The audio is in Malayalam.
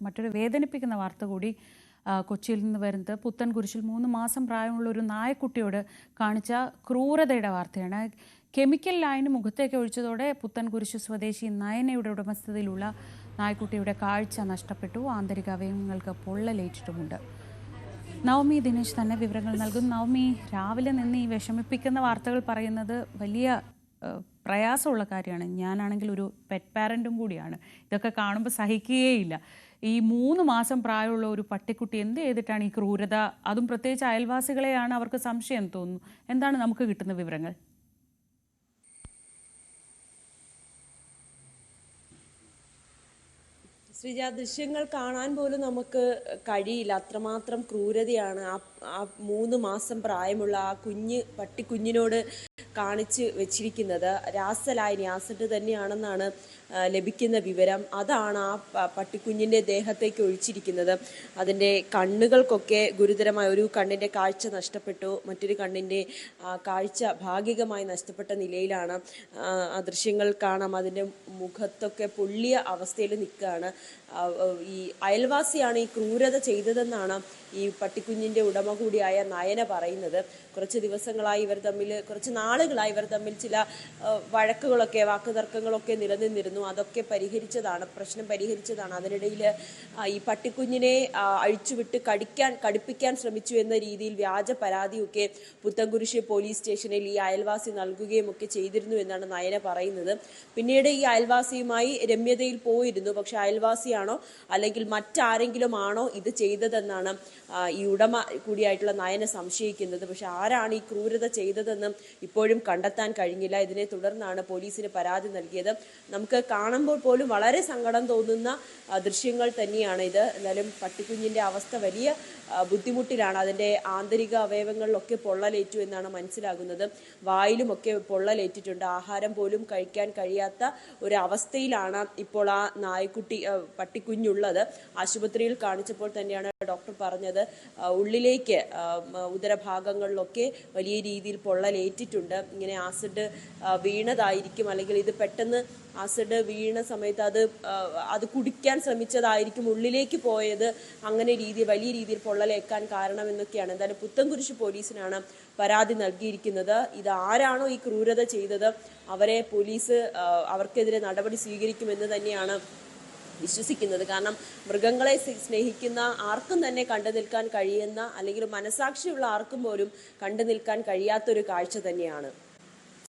മറ്റൊരു വേദനിപ്പിക്കുന്ന വാർത്ത കൂടി കൊച്ചിയിൽ നിന്ന് വരുന്നത് പുത്തൻകുരിശിൽ 3 മാസം പ്രായമുള്ള ഒരു നായക്കുട്ടിയോട് കാണിച്ച ക്രൂരതയുടെ വാർത്തയാണ്. കെമിക്കൽ ലൈന് മുഖത്തേക്ക് ഒഴിച്ചതോടെ പുത്തൻകുരിശ് സ്വദേശി നയനയുടെ ഉടമസ്ഥതയിലുള്ള നായക്കുട്ടിയുടെ കാഴ്ച നഷ്ടപ്പെട്ടു. ആന്തരിക അവയവങ്ങൾക്ക് പൊള്ളലേറ്റിട്ടുമുണ്ട്. നവമി ദിനേശ് തന്നെ വിവരങ്ങൾ നൽകും. നവമി, രാവിലെ നിന്ന് ഈ വിഷമിപ്പിക്കുന്ന വാർത്തകൾ പറയുന്നത് വലിയ പ്രയാസമുള്ള കാര്യമാണ്. ഞാനാണെങ്കിൽ ഒരു പെറ്റ് പാരൻറ്റും കൂടിയാണ്. ഇതൊക്കെ കാണുമ്പോൾ സഹിക്കുകയില്ല. ഈ 3 മാസം പ്രായമുള്ള ഒരു പട്ടിക്കുട്ടി എന്ത് ചെയ്തിട്ടാണ് ഈ ക്രൂരത? അതും പ്രത്യേകിച്ച് അയൽവാസികളെയാണ് അവർക്ക് സംശയം തോന്നുന്നു. എന്താണ് നമുക്ക് കിട്ടുന്ന വിവരങ്ങൾ? ശ്രീജ, ദൃശ്യങ്ങൾ കാണാൻ പോലും നമുക്ക് കഴിയില്ല, അത്രമാത്രം ക്രൂരതയാണ് ആ 3 മാസം പ്രായമുള്ള ആ പട്ടിക്കുഞ്ഞിനോട് കാണിച്ച് വെച്ചിരിക്കുന്നത്. രാസലായനി, ആസിഡ് തന്നെയാണെന്നാണ് ലഭിക്കുന്ന വിവരം. അതാണ് ആ പട്ടിക്കുഞ്ഞിൻ്റെ ദേഹത്തേക്ക് ഒഴിച്ചിരിക്കുന്നത്. അതിൻ്റെ കണ്ണുകൾക്കൊക്കെ ഗുരുതരമായ, ഒരു കണ്ണിൻ്റെ കാഴ്ച നഷ്ടപ്പെട്ടു, മറ്റൊരു കണ്ണിൻ്റെ കാഴ്ച ഭാഗികമായി നഷ്ടപ്പെട്ട നിലയിലാണ്. ആ ദൃശ്യങ്ങൾ കാണാം. അതിൻ്റെ മുഖത്തൊക്കെ പൊള്ളിയ അവസ്ഥയിൽ നിൽക്കുകയാണ്. ഈ അയൽവാസിയാണ് ഈ ക്രൂരത ചെയ്തതെന്നാണ് ഈ പട്ടിക്കുഞ്ഞിൻ്റെ ഉടമ കൂടിയായ നയന പറയുന്നത്. കുറച്ച് നാളുകളായി ഇവർ തമ്മിൽ ചില വഴക്കുകളൊക്കെ, വാക്കുതർക്കങ്ങളൊക്കെ നിലനിന്നിരുന്നു. അതൊക്കെ പ്രശ്നം പരിഹരിച്ചതാണ്. അതിനിടയിൽ ഈ പട്ടിക്കുഞ്ഞിനെ അഴിച്ചുവിട്ട് കടിപ്പിക്കാൻ ശ്രമിച്ചു എന്ന രീതിയിൽ വ്യാജ പരാതിയൊക്കെ പുത്തൻകുരിശ് പോലീസ് സ്റ്റേഷനിൽ ഈ അയൽവാസി നൽകുകയും ഒക്കെ ചെയ്തിരുന്നു എന്നാണ് നയന പറയുന്നത്. പിന്നീട് ഈ അയൽവാസിയുമായി രമ്യതയിൽ പോയിരുന്നു. പക്ഷെ അയൽവാസിയാണോ അല്ലെങ്കിൽ മറ്റാരെങ്കിലും ആണോ ഇത് ചെയ്തതെന്നാണ് ഈ ഉടമ കൂടിയായിട്ടുള്ള നയന സംശയിക്കുന്നത്. പക്ഷെ ആരാണ് ഈ ക്രൂരത ചെയ്തതെന്നും ഇപ്പോഴും കണ്ടെത്താൻ കഴിഞ്ഞില്ല. ഇതിനെ തുടർന്നാണ് പോലീസിന് പരാതി നൽകിയത്. നമുക്ക് കാണുമ്പോൾ പോലും വളരെ സങ്കടം തോന്നുന്ന ദൃശ്യങ്ങൾ തന്നെയാണ് ഇത്. എന്നാലും പട്ടിക്കുഞ്ഞിൻ്റെ അവസ്ഥ വലിയ ബുദ്ധിമുട്ടിലാണ്. അതിൻ്റെ ആന്തരിക അവയവങ്ങളിലൊക്കെ പൊള്ളലേറ്റു എന്നാണ് മനസ്സിലാകുന്നത്. വായിലുമൊക്കെ പൊള്ളലേറ്റിട്ടുണ്ട്. ആഹാരം പോലും കഴിക്കാൻ കഴിയാത്ത ഒരു അവസ്ഥയിലാണ് ഇപ്പോൾ ആ പട്ടിക്കുഞ്ഞുള്ളത്. ആശുപത്രിയിൽ കാണിച്ചപ്പോൾ തന്നെയാണ് ഡോക്ടർ പറഞ്ഞത്, ഉള്ളിലേക്ക് ഉദരഭാഗങ്ങളിലൊക്കെ വലിയ രീതിയിൽ പൊള്ളലേറ്റിട്ടുണ്ട്. ഇങ്ങനെ ആസിഡ് വീണതായിരിക്കും, അല്ലെങ്കിൽ ഇത് പെട്ടെന്ന് ആസിഡ് വീണ സമയത്ത് അത് കുടിക്കാൻ ശ്രമിച്ചതായിരിക്കും, ഉള്ളിലേക്ക് പോയത്, അങ്ങനെ വലിയ രീതിയിൽ പൊള്ളലേക്കാൻ കാരണമെന്നൊക്കെയാണ്. എന്തായാലും പുത്തൻകുരിശ് പോലീസിനാണ് പരാതി നൽകിയിരിക്കുന്നത്. ഇത് ആരാണോ ഈ ക്രൂരത ചെയ്തത് അവരെ പോലീസ് അവർക്കെതിരെ നടപടി സ്വീകരിക്കുമെന്ന് തന്നെയാണ് വിശ്വസിക്കുന്നത്. കാരണം മൃഗങ്ങളെ സ്നേഹിക്കുന്ന ആർക്കും തന്നെ കണ്ടു നിൽക്കാൻ കഴിയുന്ന, അല്ലെങ്കിൽ മനസാക്ഷിയുള്ള ആർക്കും പോലും കണ്ടു നിൽക്കാൻ കഴിയാത്തൊരു കാഴ്ച തന്നെയാണ്.